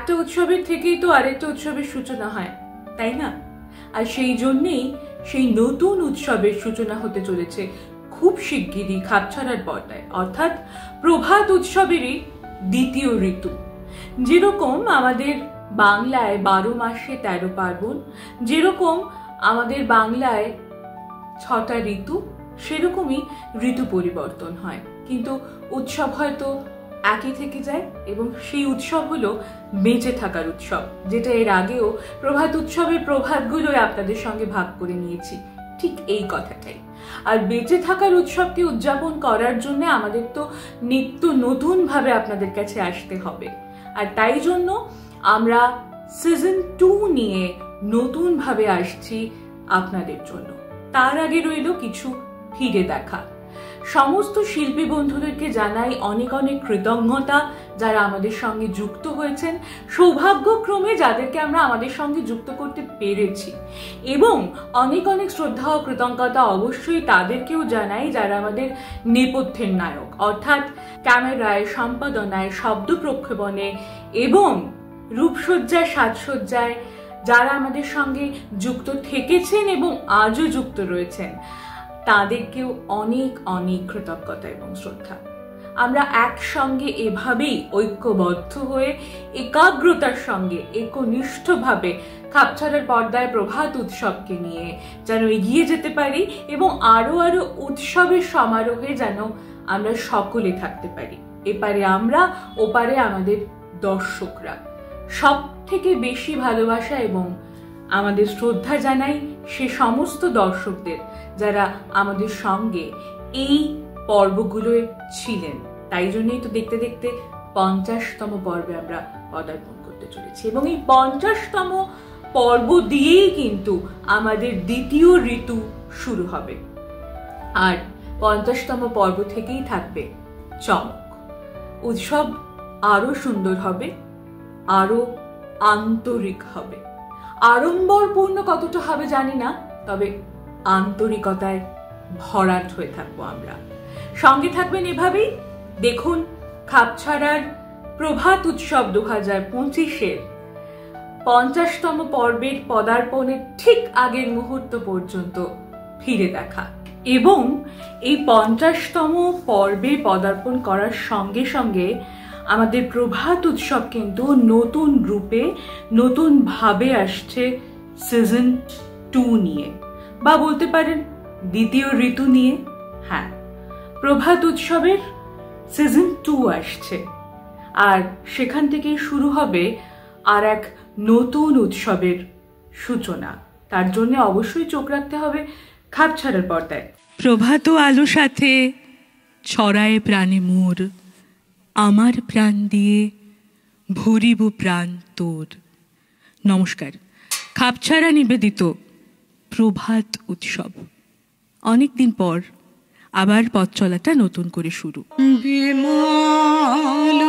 একটা উৎসবের থেকেই তো আরেকটা উৎসবের সূচনা হয়, তাই না? আর সেই জন্যেই সেই নতুন উৎসবের সূচনা হতে চলেছে খুব শিগগিরই খাপছাড়ার পর্দায়, অর্থাৎ প্রভাত উৎসবেরই দ্বিতীয় ঋতু। যেরকম আমাদের বাংলায় 12 মাসে 13 পার্বণ, যেরকম আমাদের বাংলায় 6টা ঋতু, সেরকমই ঋতু পরিবর্তন হয়, কিন্তু উৎসব হয়তো একই থেকে যায়। এবং সেই উৎসব হলো বেঁচে থাকার উৎসব, যেটা এর আগেও প্রভাত উৎসবের প্রভাতগুলোই আপনাদের সঙ্গে ভাগ করে নিয়েছি, ঠিক এই কথাটাই। আর বেঁচে থাকার উৎসবকে উদযাপন করার জন্য আমাদের তো নিত্য নতুন ভাবে আপনাদের কাছে আসতে হবে। আর তাই জন্য আমরা সিজন 2 নিয়ে নতুন ভাবে আসছি আপনাদের জন্য। তার আগে রইল কিছু ফিরে দেখা। সমস্ত শিল্পী বন্ধুদেরকে জানাই অনেক অনেক কৃতজ্ঞতা, যারা আমাদের সঙ্গে যুক্ত হয়েছেন, সৌভাগ্যক্রমে যাদেরকে আমরা আমাদের সঙ্গে যুক্ত করতে পেরেছি। এবং অনেক অনেক শ্রদ্ধা ও কৃতজ্ঞতা অবশ্যই তাদেরকেও জানাই যারা আমাদের নেপথ্যের নায়ক, অর্থাৎ ক্যামেরায়, সম্পাদনায়, শব্দ প্রক্ষেপণে এবং রূপসজ্জায়, সাজসজ্জায় যারা আমাদের সঙ্গে যুক্ত থেকেছেন এবং আজও যুক্ত রয়েছেন, তাদেরকেও অনেক অনেক কৃতজ্ঞতা এবং শ্রদ্ধা। আমরা একসঙ্গে এভাবেই ঐক্যবদ্ধ হয়ে একাগ্রতার সঙ্গে একনিষ্ঠভাবে খাপছাড়ার পর্দায় প্রভাত উৎসবকে নিয়ে যেন এগিয়ে যেতে পারি এবং আরো আরো উৎসবের সমারোহে যেন আমরা সকলে থাকতে পারি। এপারে আমরা, ওপারে আমাদের দর্শকরা। সব থেকে বেশি ভালোবাসা এবং আমাদের শ্রদ্ধা জানাই সে সমস্ত দর্শকদের যারা আমাদের সঙ্গে এই পর্বগুলোয় ছিলেন। তাই জন্যই তো দেখতে দেখতে 50তম পর্বে আমরা পদার্পণ করতে চলেছি এবং এই 50তম পর্ব দিয়েই কিন্তু আমাদের দ্বিতীয় ঋতু শুরু হবে। আর 50তম পর্ব থেকেই থাকবে চমক। উৎসব আরো সুন্দর হবে, আরো আন্তরিক হবে। আড়ম্বরপূর্ণ কতটা হবে জানি না, তবে আন্তরিকতায় ভরাট হয়ে থাকবো আমরা। সঙ্গে থাকবেন এভাবেই। দেখুন খাপছাড়ার প্রভাত উৎসব 2025-এর 50তম পর্বের পদার্পণের ঠিক আগের মুহূর্ত পর্যন্ত ফিরে দেখা। এবং এই 50তম পর্বে পদার্পণ করার সঙ্গে সঙ্গে আমাদের প্রভাত উৎসব কিন্তু নতুন রূপে, নতুন ভাবে আসছে সিজন 2 নিয়ে, বা বলতে পারেন দ্বিতীয় ঋতু নিয়ে। হ্যাঁ, প্রভাত উৎসবের সিজন 2 আসছে, আর সেখান থেকেই শুরু হবে আর এক নতুন উৎসবের সূচনা। তার জন্য অবশ্যই চোখ রাখতে হবে খাপছাড়ার পর্দায়। প্রভাত আলো সাথে ছড়ায় প্রাণে মোর, আমার প্রাণ দিয়ে ভরিব প্রাণ তোর। নমস্কার। খাপছাড়া নিবেদিত প্রভাত উৎসব অনেকদিন পর আবার পথ চলাটা নতুন করে শুরু। বিমল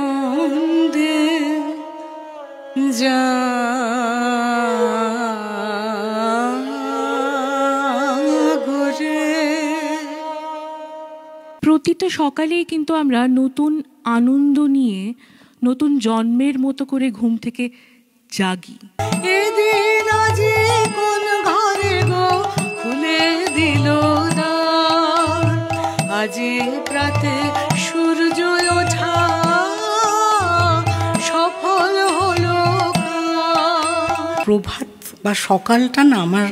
আনন্দে যা প্রতিটা সকালেই কিন্তু আমরা নতুন আনন্দ নিয়ে নতুন জন্মের মতো করে ঘুম থেকে জাগি। এদিন আজি কোন ঘরে গো খুলে দিল দ্বার, আজি প্রাতে সূর্য ওঠা সফল হলো। প্রভাত বা সকালটা না আমার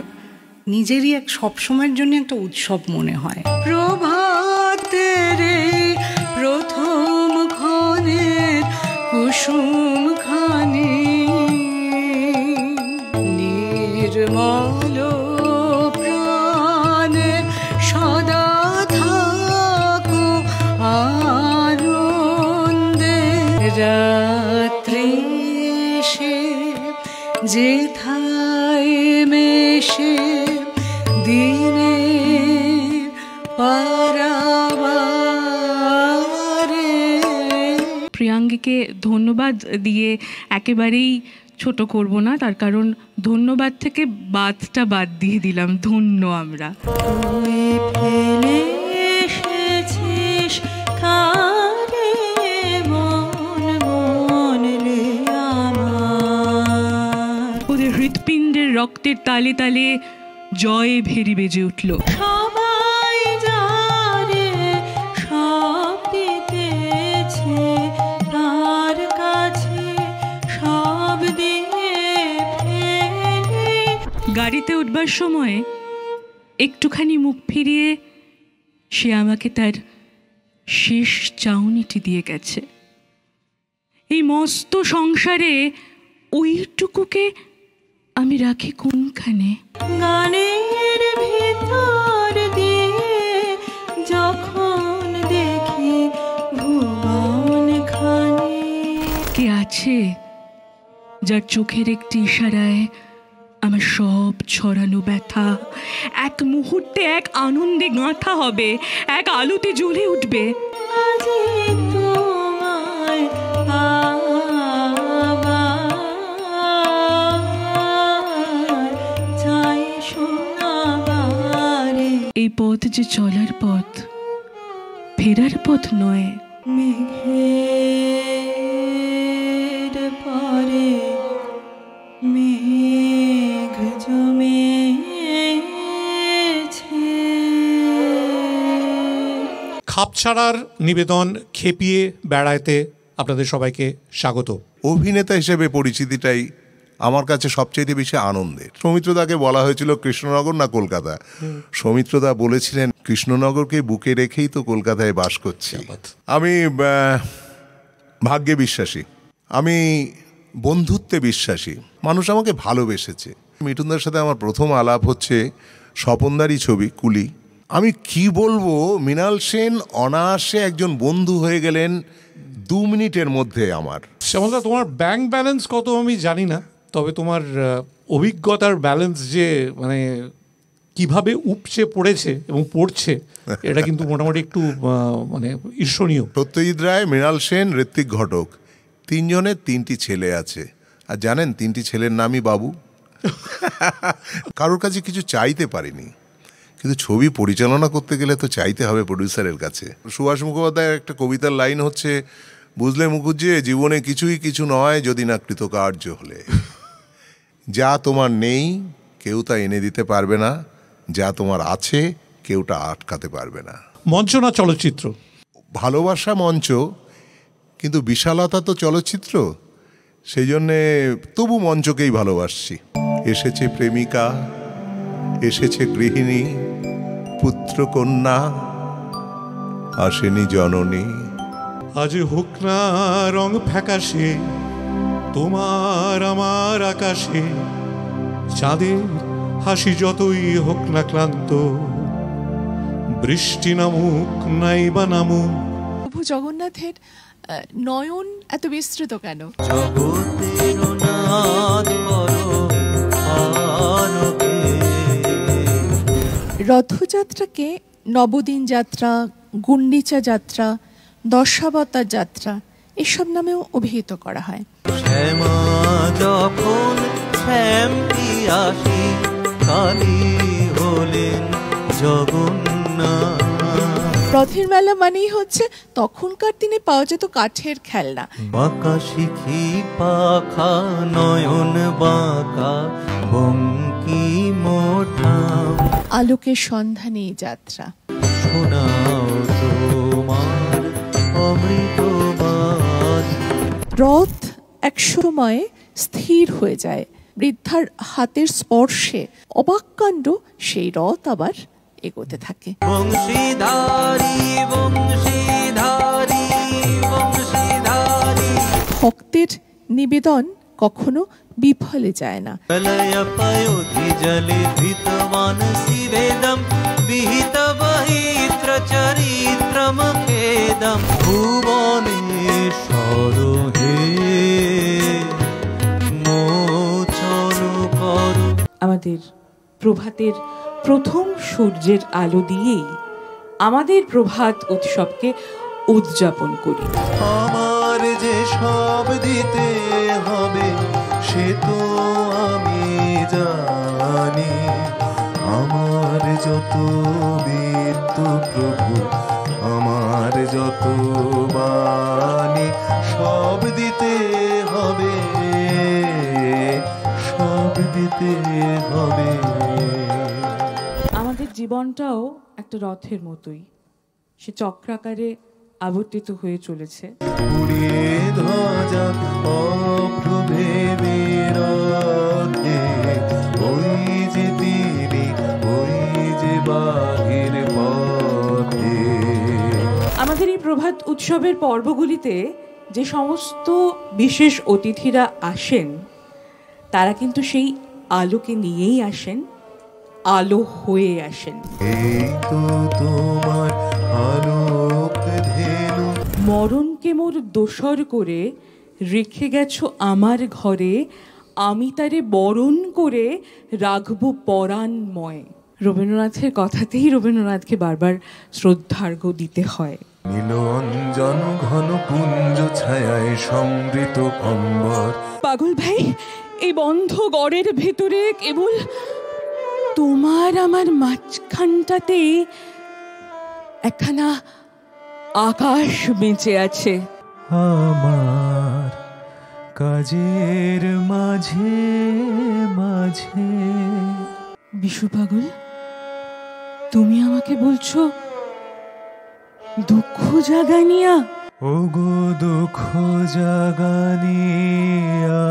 নিজেরই এক সবসময়ের জন্য একটা উৎসব মনে হয়। প্রভাতের প্রথম ক্ষণের কুসুম খানি নির্মল প্রাণে সদা থাকো আনন্দে। রাত্রি সে যেথায় মেশে দিনে প্রিয়াঙ্গীকে ধন্যবাদ দিয়ে একেবারেই ছোট করব না, তার কারণ ধন্যবাদ থেকে বাদটা বাদ দিয়ে দিলাম। ধন্য আমরা। তুমি ফেলে এসে রক্তের তালে তালে জয় ভেরি বেজে উঠল। সবাই যারে সব দিতেছে তার কাছে সব দিয়ে ফেলে। গাড়িতে উঠবার সময় একটুখানি মুখ ফিরিয়ে সে আমাকে তার শেষ চাউনিটি দিয়ে গেছে। এই মস্ত সংসারে ওইটুকুকে আমি রাখি কোনখানে? গানের ভিতর দিয়ে যখন দেখি ভুবন খানে। কে আছে যার চোখের একটি ইশারায় আমার সব ছড়ানো ব্যথা এক মুহূর্তে এক আনন্দে গাঁথা হবে, এক আলোতে জ্বলে উঠবে? আজি তোমায় আবার চাই শোনাবারে। এই পথ যে চলার পথ, ফেরার পথ নয়। মেঘের পরে মেঘ জমেছে। খাপছাড়ার নিবেদন খেপিয়ে বেড়াইতে আপনাদের সবাইকে স্বাগত। অভিনেতা হিসেবে পরিচিতিটাই আমার কাছে সবচেয়ে বেশি আনন্দের। সৌমিত্রদাকে বলা হয়েছিল কৃষ্ণনগর না কলকাতা, সৌমিত্রদা বলেছিলেন কৃষ্ণনগরকে বুকে রেখেই তো কলকাতায় বাস করছি। আমি ভাগ্যে বিশ্বাসী, আমি বন্ধুত্বে বিশ্বাসী, মানুষ আমাকে ভালোবেসেছে। মিঠুনদার সাথে আমার প্রথম আলাপ হচ্ছে স্বপনদারই ছবি কুলি। আমি কি বলবো, মৃণাল সেন অনায়াসে একজন বন্ধু হয়ে গেলেন 2 মিনিটের মধ্যে আমার। শ্যামলদা, তোমার ব্যাংক ব্যালেন্স কত আমি জানি না, তবে তোমার অভিজ্ঞতার ব্যালেন্স যে মানে কিভাবে উপচে পড়েছে এবং পড়ছে, এটা কিন্তু মোটামুটি একটু মানে ঈর্ষণীয়। সত্যজিৎ রায়, মৃণাল সেন, ঋত্বিক ঘটক, 3 জনের 3টি ছেলে আছে। আর জানেন 3টি ছেলের নামই বাবু। কারোর কাছে কিছু চাইতে পারিনি, কিন্তু ছবি পরিচালনা করতে গেলে তো চাইতে হবে প্রডিউসারের কাছে। সুভাষ মুখোপাধ্যায়ের একটা কবিতার লাইন হচ্ছে, বুঝলে মুখুজ্জি জীবনে কিছুই কিছু নয় যদি না কৃতকার্য হলে। যা তোমার নেই কেউ তা এনে দিতে পারবে না, যা তোমার আছে কেউ তা আটকাতে পারবে না। মঞ্চ না চলচ্চিত্র? ভালোবাসা মঞ্চ, কিন্তু বিশালতা তো চলচ্চিত্র, সেই জন্যে তবু মঞ্চকেই ভালোবাসছি। এসেছে প্রেমিকা, এসেছে গৃহিণী, পুত্র কন্যা, আসেনি জননী। আজ হোক না রং ফ্যাকাশে তোমার আমার আকাশে, চাঁদের হাসি যতই হোক না ক্লান্ত, বৃষ্টি নামুক নাই বা নামুক। প্রভু জগন্নাথের নয়ন এত বিস্তৃত কেন? রথযাত্রাকে নবদিন যাত্রা, গুন্ডিচা যাত্রা, দশাবতার যাত্রা এসব নামেও অভিহিত করা হয়। শ্যামা যখন শ্যামটি আসি, কালী হলেন জগন্নাথ। রথের মেলা মানেই হচ্ছে তখনকার দিনে পাওয়া যেত কাঠের খেলনা। বাঁকা শিখি পাখা নয়ন বাঁকা বঙ্কি মোটা, আলোকের সন্ধানে যাত্রা। শোনাও তোমার অমৃতবাদ। রথ এক সময় স্থির হয়ে যায়, বৃদ্ধার হাতের স্পর্শে অবাক কাণ্ড সেই রথ আবার এগোতে থাকে। বংশীধারী বংশীধারী বংশীধারী। ভক্তের নিবেদন কখনো বিফলে যায় না। প্রলয়পয়োধি জলে ভীতমান শিবেদম বিহিত বহিত্র চরিত্রম খেদম ভুবনেশ্বর হে মোচন করো। আমাদের প্রভাতের প্রথম সূর্যের আলো দিয়েই আমাদের প্রভাত উৎসবকে উদযাপন করি। আমার যে সব দিতে হবে সে তো আমি জানি, আমার যত বিদ্যু প্রভু আমার যত বাণী, সব দিতে হবে সব দিতে হবে। আমাদের জীবনটাও একটা রথের মতোই, সে চক্রাকারে আবর্তিত হয়ে চলেছে। উড়িয়ে ধ্বজা অপ্রভেবে রথে, ওই যে তিনি, ওই যে বাহির পথে। আমাদের এই প্রভাত উৎসবের পর্বগুলিতে যে সমস্ত বিশেষ অতিথিরা আসেন, তারা কিন্তু সেই আলোকে নিয়েই আসেন, আলো হয়ে আসেন। এই তো তোমার আলোক ধেনু, মরণকে মোর দোসর করে রেখে গেছো আমার ঘরে, আমি তারে বরণ করে রাখবো পরাণময়। রবীন্দ্রনাথের কথাতেই রবীন্দ্রনাথকে বারবার শ্রদ্ধার্ঘ্য দিতে হয়। নীলঞ্জন ঘন পুঞ্জ ছায়ায় সমৃত অম্বর। পাগল ভাই, এই বন্ধ গড়ের ভেতরে কেবল তোমার আমার মাঝখানটাতে একখানা আকাশ বেঁচে আছে। আমার কাজের মাঝে মাঝে। বিশু পাগল, তুমি আমাকে বলছো দুঃখ জাগানিয়া? ওগো দুঃখ জাগানিয়া,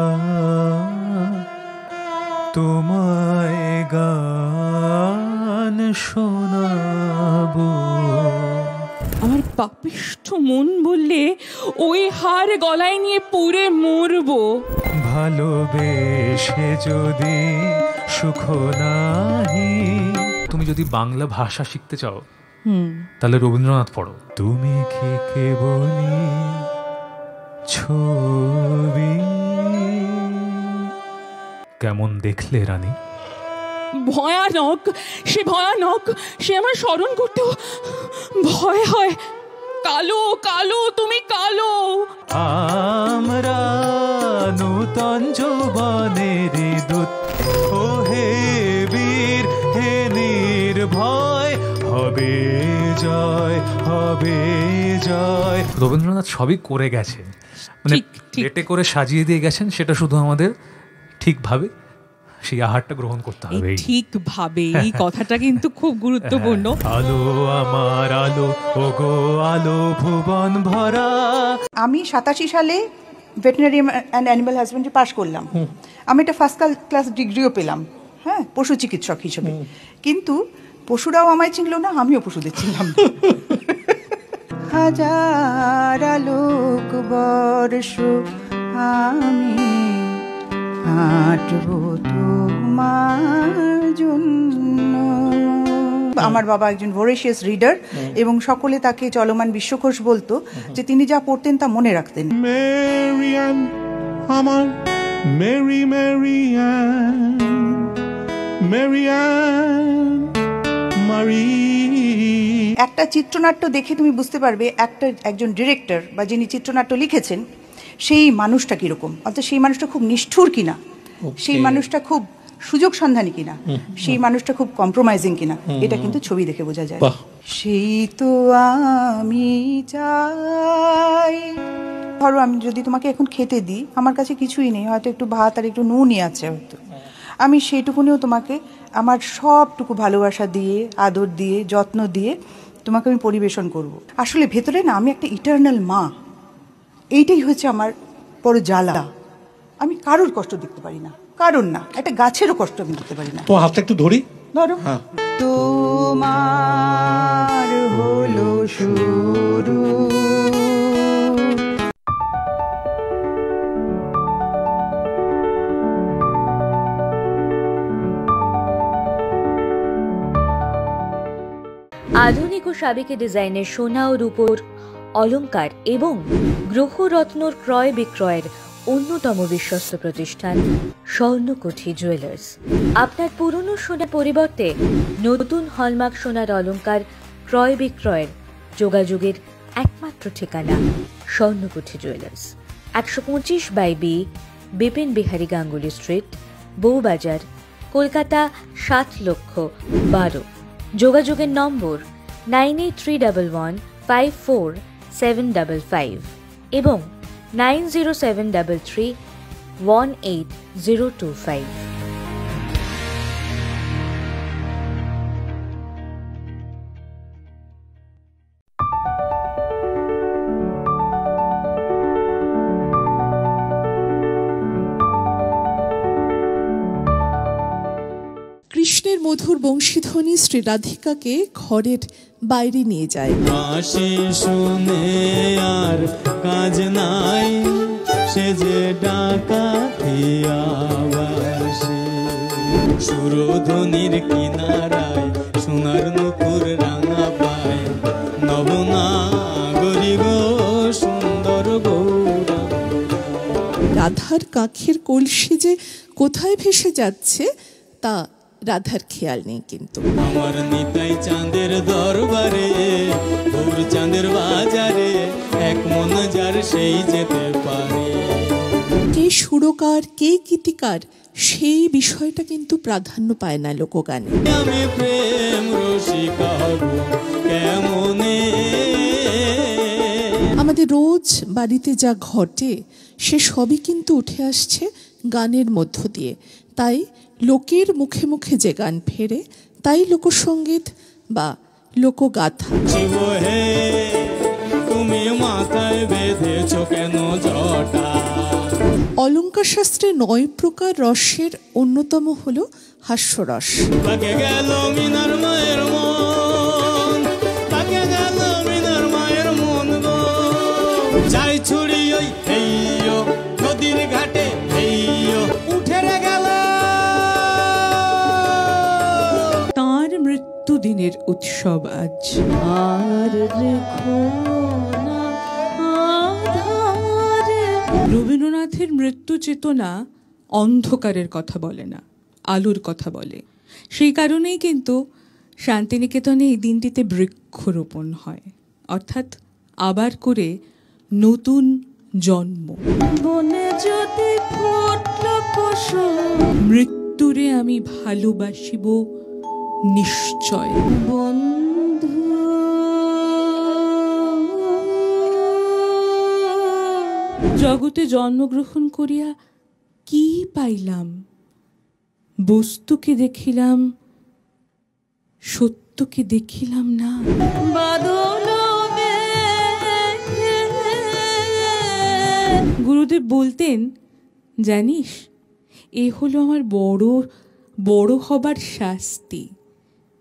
তোমায় গান শোনাবো। আমার পাপিষ্ঠ মন বললে ওই হার গলায় নিয়ে পুড়ে মরবো। ভালোবেসে যদি সুখ নাহি। তুমি যদি বাংলা ভাষা শিখতে চাও তাহলে রবীন্দ্রনাথ পড়ো। তুমি কি কেবলি ছবি? কেমন দেখলে রানী? ভয়ানক, সে ভয়ানক, সে আমার স্মরণ করতেও ভয় হয়। কালো কালো, তুমি কালো। আমরা নূতন যৌবনের দূত, ও হে বীর, হে নির্ভয়, হবে জয়, হবে জয়। রবীন্দ্রনাথ সবই করে গেছেন, মানে প্লেটে করে সাজিয়ে দিয়ে গেছেন, সেটা শুধু আমাদের ঠিকভাবে সেই আহারটা গ্রহণ করতে হবে। ঠিকভাবে, এই কথাটা কিন্তু খুব গুরুত্বপূর্ণ। আলো আমার আলো, ওগো আলো ভুবন ভরা। আমি 87 সালে ভেটেরিনারি অ্যান্ড অ্যানিমাল হাজবেন্ডারি পাশ করলাম। আমি একটা ফার্স্ট ক্লাস ডিগ্রিও পেলাম, হ্যাঁ, পশু চিকিৎসক হিসেবে। কিন্তু পশুরাও আমায় চিনল না, আমিও পশুদের চিনলাম না। হাজার আলোক বর্ষ আমি হাঁটবো তোমার জন্য। আমার বাবা একজন ভোরেশিয়াস রিডার এবং সকলে তাকে চলমান বিশ্বকোষ বলতো, যে তিনি যা পড়তেন তা মনে রাখতেন। মেরিয়ান আমার মেরি মেরিয়ান, মেরিয়ান মারি। একটা চিত্রনাট্য দেখে তুমি বুঝতে পারবে একজন ডিরেক্টর বা যিনি চিত্রনাট্য লিখেছেন সেই মানুষটা কিরকম, অর্থাৎ সেই মানুষটা খুব নিষ্ঠুর কিনা, সেই মানুষটা খুব সুযোগ সন্ধানী কিনা, সেই মানুষটা খুব কম্প্রোমাইজিং কিনা, এটা কিন্তু ছবি দেখে বোঝা যায়। সেই তো আমি চাই। ধরো আমি যদি তোমাকে এখন খেতে দিই, আমার কাছে কিছুই নেই, হয়তো একটু ভাত আর একটু নুনই আছে, হয়তো আমি সেইটুকুনিও তোমাকে আমার সবটুকু ভালোবাসা দিয়ে, আদর দিয়ে, যত্ন দিয়ে তোমাকে আমি পরিবেশন করব। আসলে ভেতরে না আমি একটা ইটারনাল মা, এইটাই হচ্ছে আমার বড় জ্বালা। আমি কারোর কষ্ট দেখতে পারি না, কারোর না, একটা গাছেরও কষ্ট আমি দেখতে পারি না। তো হাতটা একটু ধরি, ধরো। তোমার হলো শুরু। আধুনিক ও সাবেকি ডিজাইনের সোনা ও রূপোর অলংকার এবং গ্রহরত্নর ক্রয় বিক্রয়ের অন্যতম বিশ্বস্ত প্রতিষ্ঠান স্বর্ণকুঠি জুয়েলার্স। আপনার পুরনো সোনার পরিবর্তে নতুন হলমার্ক সোনার অলংকার ক্রয় বিক্রয়ের যোগাযোগের একমাত্র ঠিকানা Swarnakuthi jewellers, 125/B Bipin Bihari Ganguly street, Bowbazar, Kolkata 7,12,000। যোগাযোগের নম্বর 9831154755 এবং 90733 18025। কৃষ্ণের মধুর বংশীধ্বনি শ্রী রাধিকাকে ঘরের বাইরে নিয়ে যায়। আসে শুনে আর কাজ নাই, সে যে ডাকাতিয়া বাসে। সুরধ্বনির কিনারায় সোনার নুপুর রাঙা পায়, নবনাগরী গো সুন্দর গৌরা। রাধার কাখের কলসি যে কোথায় ভেসে যাচ্ছে তা রাধার খেয়াল নেই। কিন্তু আমার নিতাই চাঁদের দরবারে, গৌর চাঁদের বাজারে, এক মন যার সেই যেতে পারে। কে সুরকার কে গীতিকার সেই বিষয়টা কিন্তু প্রাধান্য পায় না লোকগানে। আমি প্রেম রসিকা হব কেমনে। আমাদের রোজ বাড়িতে যা ঘটে সে সবই কিন্তু উঠে আসছে গানের মধ্য দিয়ে। তাই লোকের মুখে মুখে যে গান ফেরে তাই লোকসঙ্গীত বা লোকগাথা। হে তুমি মাথায় বেঁধেছ কেন জটা? অলঙ্কার শাস্ত্রে 9 প্রকার রসের অন্যতম হলো হাস্যরস। তাকে গেল মিনার মায়ের মন, তাকে গেল মিনার মায়ের মন গো। যাই ছুড়ি ওই হেইয়ো নদীর ঘাটে, হেইয়ো উঠে রে গেল। তাঁর মৃত্যুদিনের উৎসব আজ। আর রেখো না আধারে। রবীন্দ্রনাথের মৃত্যু চেতনা অন্ধকারের কথা বলে না, আলোর কথা বলে। সেই কারণেই কিন্তু শান্তিনিকেতনে এই দিনটিতে বৃক্ষরোপণ হয়, অর্থাৎ আবার করে নতুন জন্ম। বনে যদি ফুটল কুসুম, মৃত্যুরে আমি ভালোবাসিব নিশ্চয়। বন্ধু জগতে জন্মগ্রহণ করিয়া কি পাইলাম? বস্তুকে দেখিলাম, সত্যকে দেখিলাম না। বাদল গুরুদেব বলতেন, জানিস, এ হলো আমার বড় বড় হবার শাস্তি।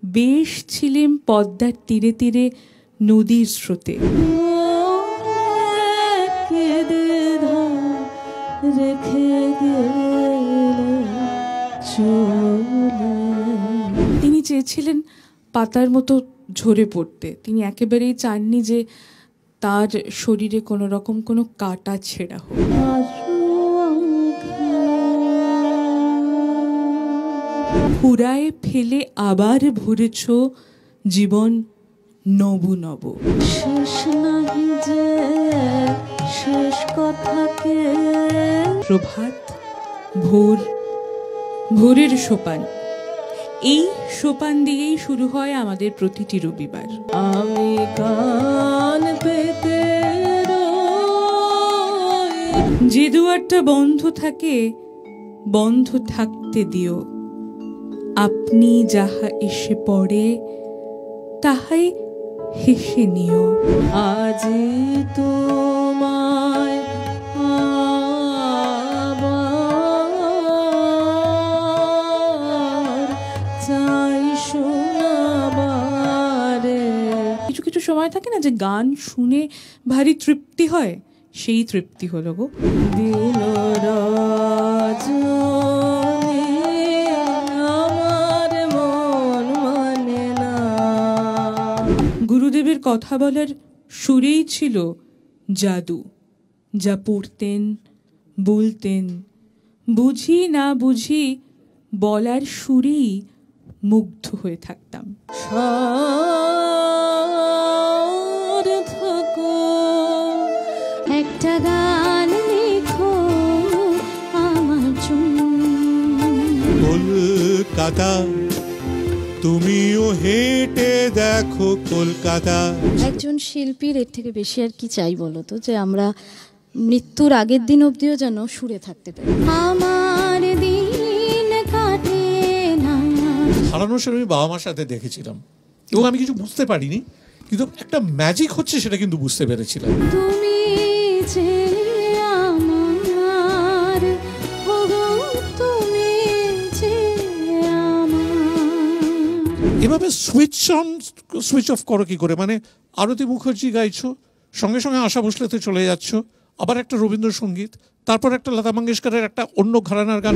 বেশ ছিলেম পদ্মার তীরে তীরে নদীর স্রোতে। তিনি চেয়েছিলেন পাতার মতো ঝরে পড়তে। তিনি একেবারেই চাননি যে তার শরীরে কোনো রকম কোনো কাটা ছেঁড়া হোক। ফুরায় ফেলে আবার ভরেছ জীবন নব নব। শেষ নাহি যে শেষ কথাকে। প্রভাত, ভোর, ভোরের সোপান, এই সোপান দিয়েই শুরু হয় আমাদের প্রতিটি রবিবার। আমি কান পেতে যে দুয়ারটা বন্ধ থাকে বন্ধ থাকতে দিও। আপনি যাহা এসে পড়ে তাহাই হেসে নিও। আজি তোমায় চাই শোনাবারে। কিছু কিছু সময় থাকে না যে গান শুনে ভারী তৃপ্তি হয়, সেই তৃপ্তি হলো গো। দিন আমার মন মানে না। গুরুদেবের কথা বলার সুরেই ছিল জাদু। যা পড়তেন, বলতেন, বুঝি না বুঝি বলার সুরেই মুগ্ধ হয়ে থাকতাম। একটা গান লিখো আমার জন্য। কলকাতা, তুমিও হেঁটে দেখো কলকাতা। একজন শিল্পীর এর থেকে বেশি আর কি চাই বলো তো? যে আমরা মৃত্যুর আগের দিন অবধিও যেন সুরে থাকতে পারি। আমার দিন কাটে না। হারানোর সময় আমি বাবা মার সাথে দেখেছিলাম এবং আমি কিছু বুঝতে পারিনি, কিন্তু একটা ম্যাজিক হচ্ছে সেটা কিন্তু বুঝতে পেরেছিলাম। তুমি যে আমার, ওগো তুমি যে আমার। এভাবে সুইচ অফ করো কি করে? মানে আরতি মুখার্জি গাইছো, সঙ্গে সঙ্গে আশা ভোসলেতে চলে যাচ্ছ, আবার একটা রবীন্দ্রসঙ্গীত, তারপর একটা লতা মঙ্গেশকরের একটা অন্য ঘরানার গান।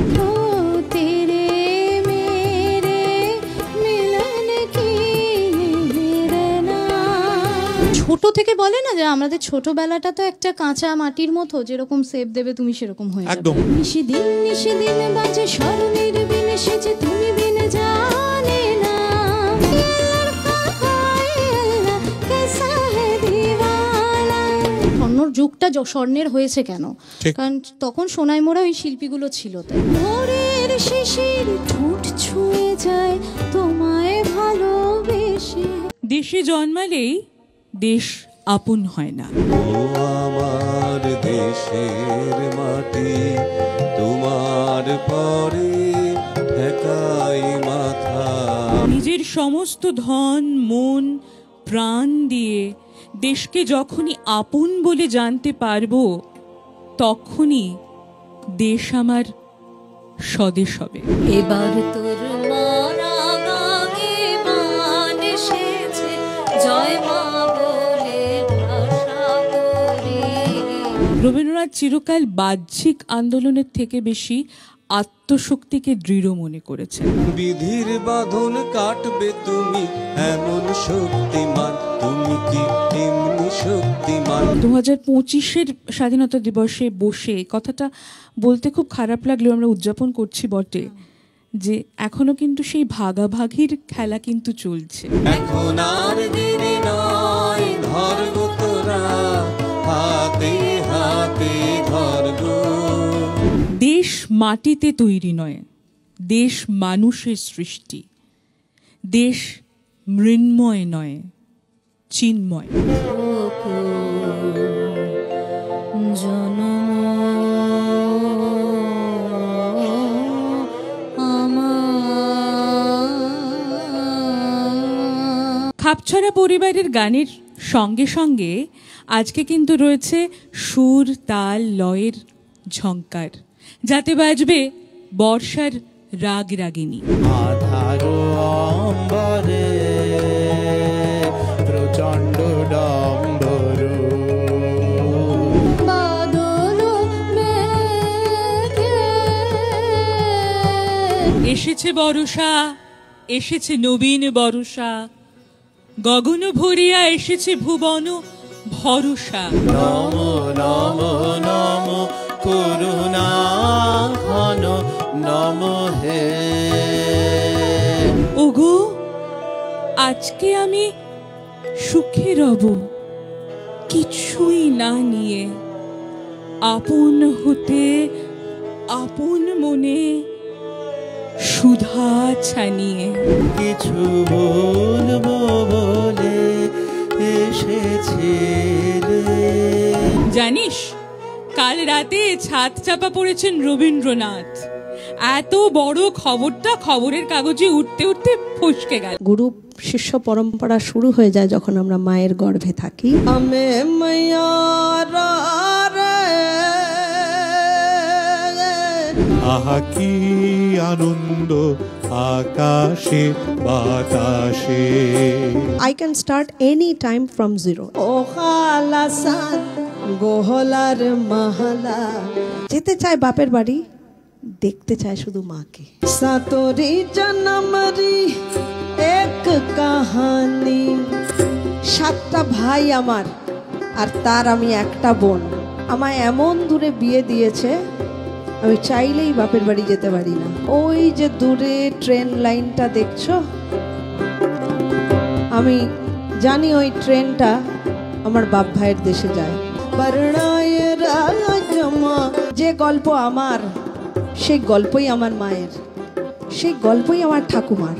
ছোট থেকে বলে না যে আমাদের ছোটবেলাটা তো একটা কাঁচা মাটির মতো, যেরকম সেভ দেবে তুমি সেরকম হয়ে যাবে। একদম। নিশিদিন নিশিদিন বাজে স্মরণের বিনে সেজে তুমি বিনে জানে না স্বর্ণর যুগটা স্বর্ণের হয়েছে কেন? কারণ তখন সোনাই মোড়া ওই শিল্পীগুলো ছিল। তাই ভোরের শিশির ঠোঁট ছুঁয়ে যায় তোমায় ভালোবেসে। দেশে জন্মালেই দেশ আপন হয় না। ও আমার দেশের মাটি, তোমার পরে একাই মাথা। নিজের সমস্ত ধন মন প্রাণ দিয়ে দেশকে যখনই আপন বলে জানতে পারবো, তখনই দেশ আমার স্বদেশ হবে। এবার তোর মরা গাগে মান এসেছে, জয় মা বলে ভাষা করে। রবীন্দ্রনাথ চিরকাল বাহ্যিক আন্দোলনের থেকে বেশি আত্মশক্তিকে দৃঢ় মনে করেছেন। বিধির বাঁধন কাটবে তুমি এমন শক্তিমান, তুমি কি এমনি শক্তিমান? 2025-এর স্বাধীনতা দিবসে বসে কথাটা বলতে খুব খারাপ লাগলেও আমরা উদযাপন করছি বটে, যে এখনো কিন্তু সেই ভাগাভাগির খেলা কিন্তু চলছে। এখন আর দেরি নয়, ধর গো তোরা হাতে হাতে ধর গো। দেশ মাটিতে তৈরি নয়, দেশ মানুষের সৃষ্টি। দেশ মৃন্ময় নয়, চিন্ময়। খাপছাড়া পরিবারের গানের সঙ্গে সঙ্গে আজকে কিন্তু রয়েছে সুর তাল লয়ের ঝংকার, যাতে বাজবে বর্ষার রাগ রাগিনী। আধারো অম্বরে প্রচণ্ড ডম্বর, এসেছে বর্ষা, এসেছে নবীন বর্ষা, গগন ভরিয়া এসেছে ভুবন ভরসা। নম নম নম করুণা ঘন নম হে। ওগো আজকে আমি সুখে রব কিছুই না নিয়ে, আপন হতে আপন মনে সুধা ছানিয়ে। কিছু বলবো বলে এসেছে জানিস, কাল রাতে ছাদ চাপা পড়েছেন রবীন্দ্রনাথ। এত বড় খবরটা খবরের কাগজে উঠতে উঠতে ফসকে গেল। গুরু শিষ্য পরম্পরা শুরু হয়ে যায় যখন আমরা মায়ের গর্ভে থাকি। আমি আহা কি আনন্দ আকাশে বাতাসে। I can start any time from zero. ও খালাসান গোহলার মহলা। যেতে চায় বাপের বাড়ি, দেখতে চায় শুধু মাকে। সাতরি জনমরি এক কাহানি। 7টা ভাই আমার, আর তার আমি একটা বোন। আমায় এমন দূরে বিয়ে দিয়েছে, আমি চাইলেই বাপের বাড়ি যেতে পারি না। ওই যে দূরে ট্রেন লাইনটা দেখছো, আমি জানি ওই ট্রেনটা আমার বাপ ভাইয়ের দেশে যায়। যে গল্প আমার, সেই গল্পই আমার মায়ের, সেই গল্পই আমার ঠাকুমার।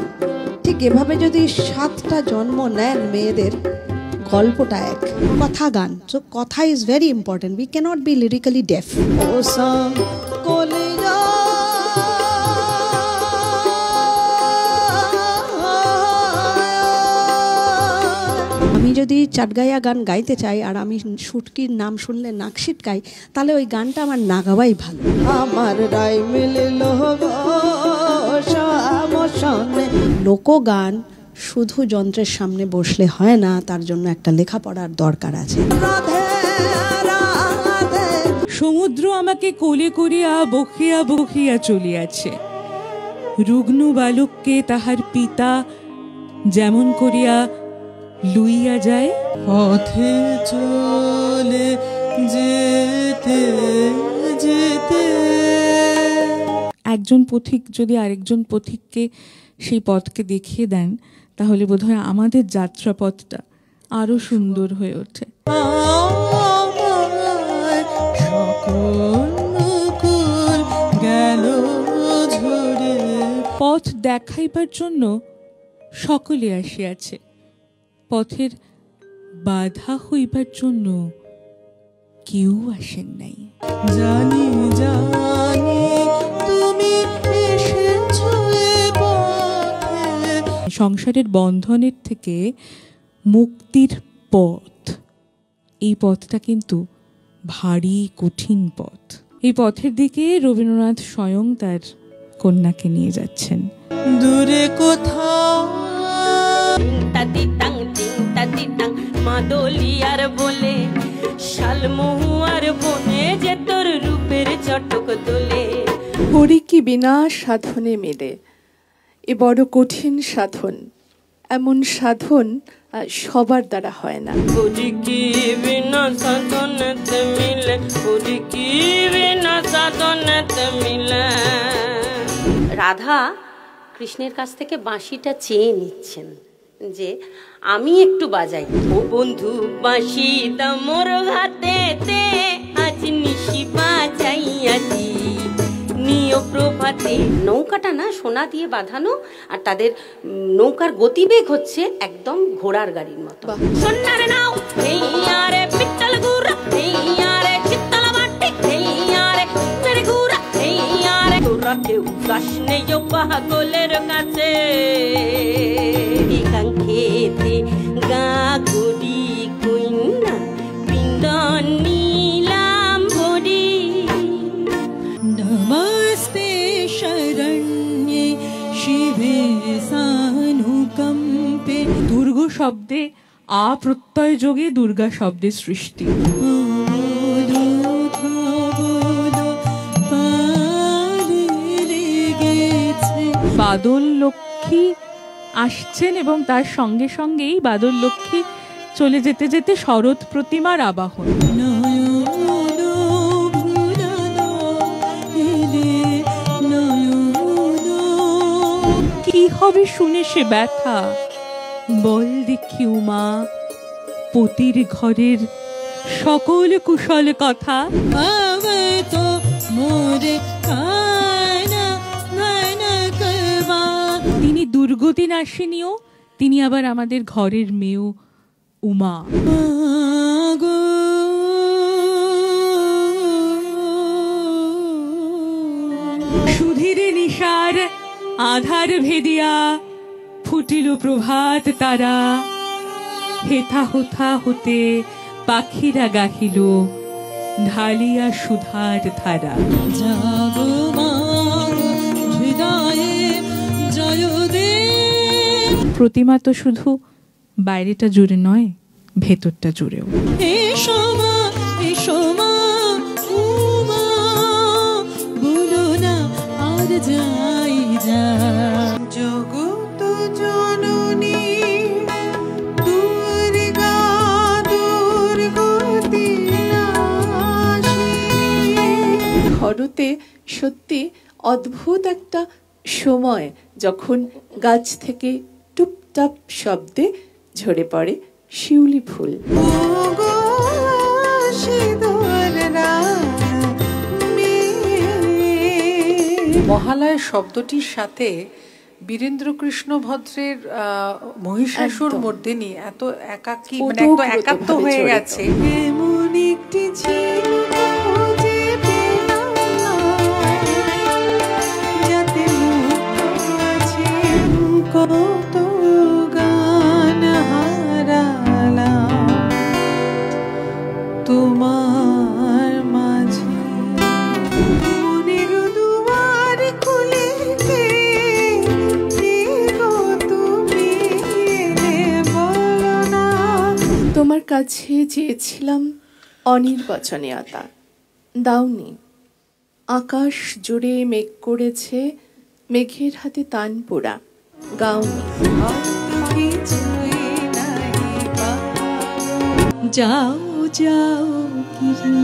ঠিক এভাবে যদি 7টা জন্ম নেন মেয়েদের, গল্পটা এক। কথা গান, সো কথা is very important, we cannot be lyrically deaf. আমি যদি চাটগাইয়া গান গাইতে চাই আর আমি শুটকির নাম শুনলে নাক ছিটকাই, তাহলে ওই গানটা আমার না গাওয়াই ভালো। আমার রায় মিলিল লোকগান শুধু যন্ত্রের সামনে বসলে হয় না, তার জন্য একটা লেখাপড়ার দরকার আছে। সমুদ্র আমাকে কোলে করিয়া বকিয়া বকিয়া চলিয়াছে, রুগ্ন বালককে তাহার পিতা যেমন করিয়া লুইয়া যায়। পথে চলে যেতে যেতে একজন পথিক যদি আরেকজন পথিককে সেই পথকে দেখিয়ে দেন, তাহলে বোধহয় আমাদের যাত্রাপথটা আরো সুন্দর হয়ে ওঠে। পথ দেখাইবার জন্য সকলে আসিয়াছে, পথের বাধা হইবার জন্য কেউ আসেন নাই। জানি জানি তুমি এসেছো এ পথে। সংসারের বন্ধনের থেকে মুক্তির পথ, এই পথটা কিন্তু ভারী কঠিন পথ। এই পথের দিকে রবীন্দ্রনাথ স্বয়ং তার কন্যাকে নিয়ে যাচ্ছেন। দূরে কোথাও মাদলিয়ার বলে শালমহুয়ার বনে যে তোর রূপের চটক দোলে। হরি কি বিনা সাধনে মেলে, এ বড় কঠিন সাধন। এমন সাধন সবার দ্বারা হয় না। হরি কি বিনা সাধনেতে মিলে, হরি কি বিনা সাধনেতে মিলে। রাধা কৃষ্ণের কাছ থেকে বাঁশিটা চেয়ে নিচ্ছেন যে আমি একটু বাজাই। ও বন্ধু বাঁশি মোর হাতেতে, আজ নিশি বাজাইয়াছি নিয় প্রভাতে। নৌকাটা না সোনা দিয়ে বাঁধানো, আর তাদের নৌকার গতিবেগ হচ্ছে একদম ঘোড়ার গাড়ির মতো। সোনারে নাও হেইয়ারে পিত্তল গুড়া, হেইয়ারে চিত্তল বাটি, হেইয়ারে মেরে গুড়া, হেইয়ারে। তোরা কেউ গাছ নেই পাগলের কাছে, কাঙ্ক্ষেতে গা করি কইনা বিন্দন নীলাম ভরি। নমস্তে শরণ্যে শিবে সানুকম্পে। দুর্গ শব্দে আ প্রত্যয় যোগে দুর্গা শব্দের সৃষ্টি। বাদল লক্ষ্মী আসছেন এবং তার সঙ্গে সঙ্গেই বাদল লক্ষ্মী চলে যেতে যেতে শরৎ প্রতিমার আবাহন। কি হবে শুনে সে ব্যথা, বল দেখি উমা পতির ঘরের সকল কুশল কথা। তো মোরে তিনি দুর্গতি নাশিনীও, তিনি আবার আমাদের ঘরের মেয়েও উমা। সুধীরে নিশার আধার ভেদিয়া ফুটিল প্রভাত তারা, হেথা হোথা হতে পাখিরা গাহিল ঢালিয়া সুধার ধারা। প্রতিমা তো শুধু বাইরেটা জুড়ে নয়, ভেতরটা জুড়েও। জগত জননী দুর্গা দুর্গতি ঘরতে সত্যি অদ্ভুত একটা সময়, যখন গাছ থেকে টুপটাপ শব্দে ঝরে পড়ে শিউলি ফুল। মহালয়া শব্দটির সাথে বীরেন্দ্রকৃষ্ণ ভদ্রের মহিষাসুর মর্দিনী এত একাকী, মানে এত একাত্ম হয়ে গেছে। এমন একটি কত গান হারালাম তোমার মাঝে, মনের দুয়ার খুলেছে তুমি এলে বলো না। তোমার কাছে চেয়েছিলাম অনির্বচনীয়তা, দাওনি। আকাশ জুড়ে মেঘ করেছে, মেঘের হাতে তান পোড়া, গাওনি। যাও যাও কিরে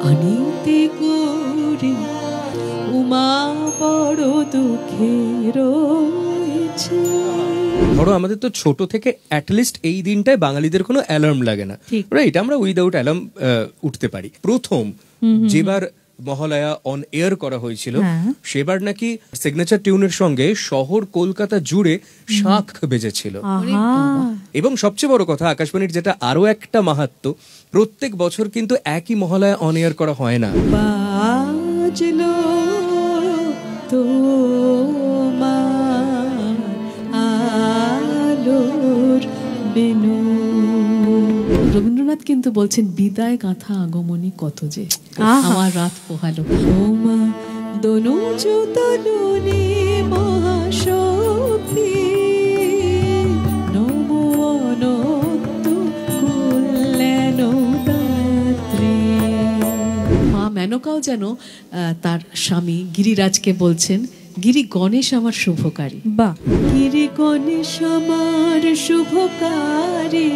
অনিতে করে, উমা বড় দুঃখে রয়েছে। ধরো আমাদের তো ছোট থেকে অ্যাটলিস্ট এই দিনটায় বাঙালিদের কোনো অ্যালার্ম লাগে না, রাইট? আমরা উইদাউট অ্যালার্ম উঠতে পারি। প্রথম যেবার মহালয়া অন এয়ার করা হয়েছিল সেবার নাকি সিগনেচার টিউনের সঙ্গে শহর কলকাতা জুড়ে শাঁখ বেজেছিল। এবং সবচেয়ে বড় কথা, আকাশবাণীর যেটা আরো একটা মাহাত্ম্য, প্রত্যেক বছর কিন্তু একই মহালয়া অন এয়ার করা হয় না। বাজলো তোমার আলোর বেনু। রবীন্দ্রনাথ কিন্তু বলছেন বিদায় গাথা আগমনী কত যে আমার রাত পোহালো। ওমা দনুজ তনুনি মহাশক্তি, নমো অনন্ত কল্যাণ দাত্রী। মা মেনকাও যেন তার স্বামী গিরিরাজকে বলছেন, গিরি গণেশ আমার শুভকারী। বাহ, গিরি গণেশ আমার শুভকারী,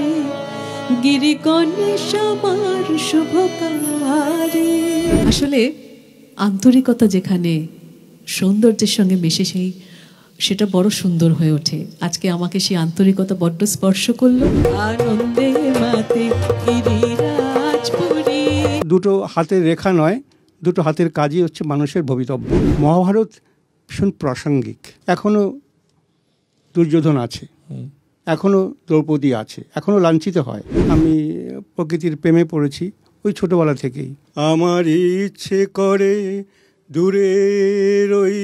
গিরি গণেশ আমার শুভকারী। আসলে আন্তরিকতা যেখানে সৌন্দর্যের সঙ্গে মেশে সেটা বড় সুন্দর হয়ে ওঠে। আজকে আমাকে সেই আন্তরিকতা বড্ড স্পর্শ করলো। আনন্দে মাতে গিরিরাজপুরী। দুটো হাতের রেখা নয়, দুটো হাতের কাজই হচ্ছে মানুষের ভবিতব্য। মহাভারত ভীষণ প্রাসঙ্গিক। এখনো দুর্যোধন আছে, এখনো দ্রৌপদী আছে, এখনো লাঞ্ছিত হয়। আমি প্রকৃতির প্রেমে পড়েছি ওই ছোটবেলা থেকেই। আমার ইচ্ছে করে দূরের ওই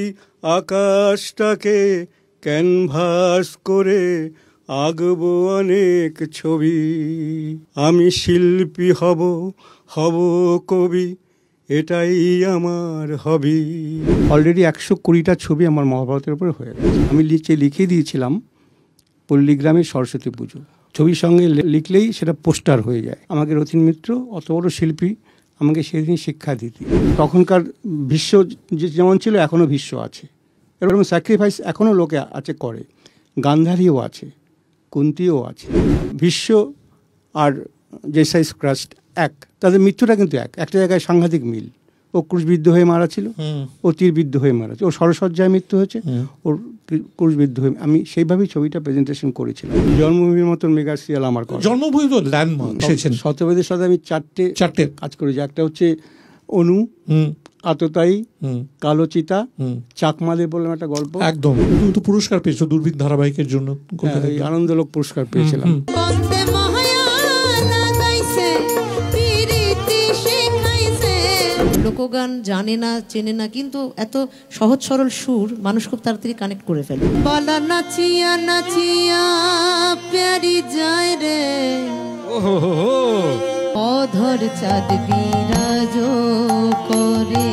আকাশটাকে ক্যানভাস করে আঁকবো অনেক ছবি। আমি শিল্পী হব, হব কবি, এটাই আমার হবি। অলরেডি 120টা ছবি আমার মহাভারতের উপরে হয়ে গেছে। আমি লিখে দিয়েছিলাম পল্লীগ্রামের সরস্বতী পুজো। ছবির সঙ্গে লিখলেই সেটা পোস্টার হয়ে যায়। আমাকে রথীন মিত্র, অত বড় শিল্পী, আমাকে সেদিন শিক্ষা দিতে। তখনকার ভীষ্ম যেমন ছিল এখনও ভীষ্ম আছে, এরকম স্যাক্রিফাইস এখনও লোকে আছে করে। গান্ধারীও আছে, কুন্তিও আছে। ভীষ্ম আর জেসাইস ক্রাস্ট এক, তাদের মৃত্যুটা কিন্তু একটা জায়গায় সাংঘাতিক মিল। ও ক্রুশবিদ্ধ হয়ে মারা ছিল, ও তীরবিদ্ধ হয়ে মারা ছিল। ও সরসজ্জায় মৃত্যু হয়েছে, ওর ক্রুশবিদ্ধ হয়ে। আমি সেইভাবেই ছবিটা প্রেজেন্টেশন করেছিলাম। জন্মভূমির মতন মেগা সিরিয়াল আমার করা। জন্মভূমি তো ল্যান্ডমার্ক। সত্যবাদীর সাথে আমি চারটে কাজ করেছি। একটা হচ্ছে অনু, আততায়ী, কালোচিতা, চাকমাদের বললাম একটা গল্প। একদম, তুমি তো পুরস্কার পেয়েছো দূরবীন ধারাবাহিকের জন্য, আনন্দলোক পুরস্কার পেয়েছিলাম। লোকগান জানে না, চেনে না, কিন্তু এত সহজ সরল সুর মানুষ খুব তাড়াতাড়ি কানেক্ট করে ফেলে। বলা নাচিয়া নাচিয়া প্যারি যায় রে, অধর চাঁদ বিরাজ করে,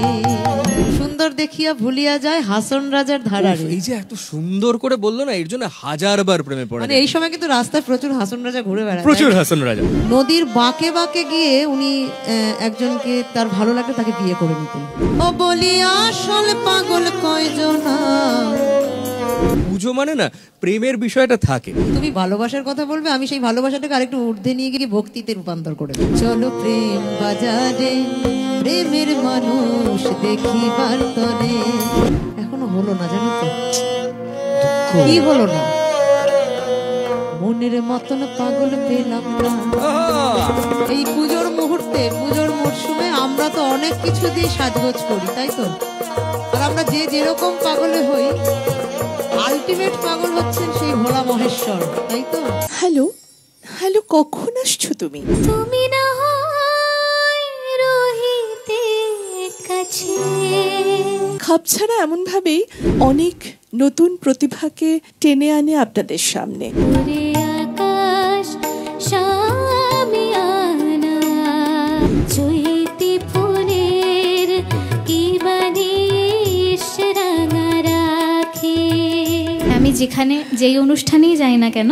সুন্দর দেখিয়া ভুলিয়া যায় হাসন রাজার ধারা। এই যে এত সুন্দর করে বললো না, এর জন্য হাজারবার প্রেমে পড়ে। মানে এই সময় কিন্তু রাস্তায় প্রচুর হাসন রাজা ঘুরে বেড়ায়, প্রচুর হাসন রাজা। নদীর বাঁকে বাঁকে গিয়ে উনি একজনকে তার ভালো লাগলে তাকে বিয়ে করে নিতেন। ও বলি আসল পাগল কয়জনা। পুজো মানে না প্রেমের বিষয়টা থাকে। তুমি ভালোবাসার কথা বলবে, আমি সেই ভালোবাসাটাকে আরেকটু ঊর্ধ্বে নিয়ে গিয়ে ভক্তিতে রূপান্তর করে দেব। চলো প্রেম বাজারে, প্রেমের মানুষ দেখিবার তরে। এখনো হলো না, জানো তো কি হলো না? মনের মতন পাগল পেলাম না। এই পুজোর মুহূর্তে, পুজোর মরশুমে আমরা তো অনেক কিছু দিয়ে সাজগোজ করি, তাই তো? আর আমরা যে যেরকম পাগলে হই, আলটিমেট পাগল হচ্ছেন সেই ভোলা মহেশ্বর, তাই তো? হ্যালো হ্যালো, কখন আসছো তুমি? তুমি না হয় রহিতে কাছে। খাপছাড়া এমন ভাবেই অনেক নতুন প্রতিভাকে টেনে আনে আপনাদের সামনে। ওরে আকাশ শামিয়ানা চৈতি ফুলের কি বানিশ রাঙা রাখে। আমি যেখানে যেই অনুষ্ঠানেই যাই না কেন,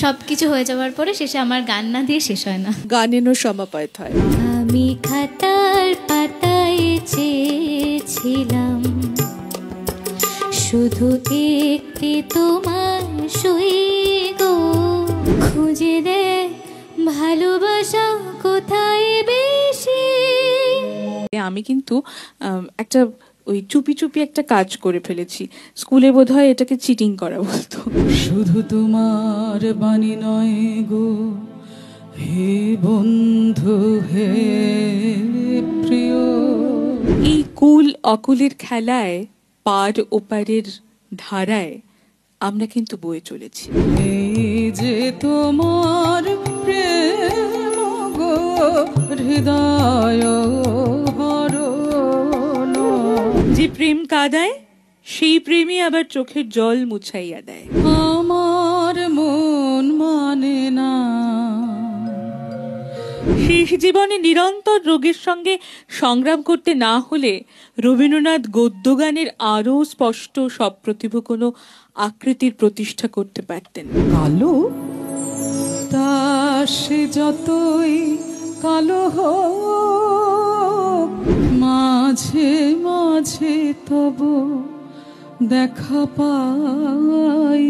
সব কিছু হয়ে যাওয়ার পরে শেষে আমার গান না দিয়ে শেষ হয় না, গানেরও সমাপ্ত হয়। আমি খাতার পাতায় চেয়েছিলাম শুধু একটি তোমার সই গো, খুঁজে দে ভালোবাসা কোথায় বেশি। আমি কিন্তু একটা ওই চুপি চুপি একটা কাজ করে ফেলেছি, স্কুলে বোধহয় এটাকে চিটিং করা বলতো। শুধু তোমার বাণী নয় গো হে বন্ধু হে প্রিয়। এই কুল অকুলের খেলায় পার ওপারের ধারায় আমরা কিন্তু বয়ে চলেছি। এই যে তোমার প্রেম গো হৃদয় হরণ। যে প্রেম কাঁদায় সেই প্রেমই আবার চোখের জল মুছাইয়া দেয়। আমার মন মানে না। শেষ জীবনে নিরন্তর রোগের সঙ্গে সংগ্রাম করতে না হলে রবীন্দ্রনাথ গদ্যগানের আরো স্পষ্ট সপ্রতিভ কোনো আকৃতির প্রতিষ্ঠা করতে পারতেন। কালো তা সে যতই কালো হোক, মাঝে মাঝে তবু দেখা পাই।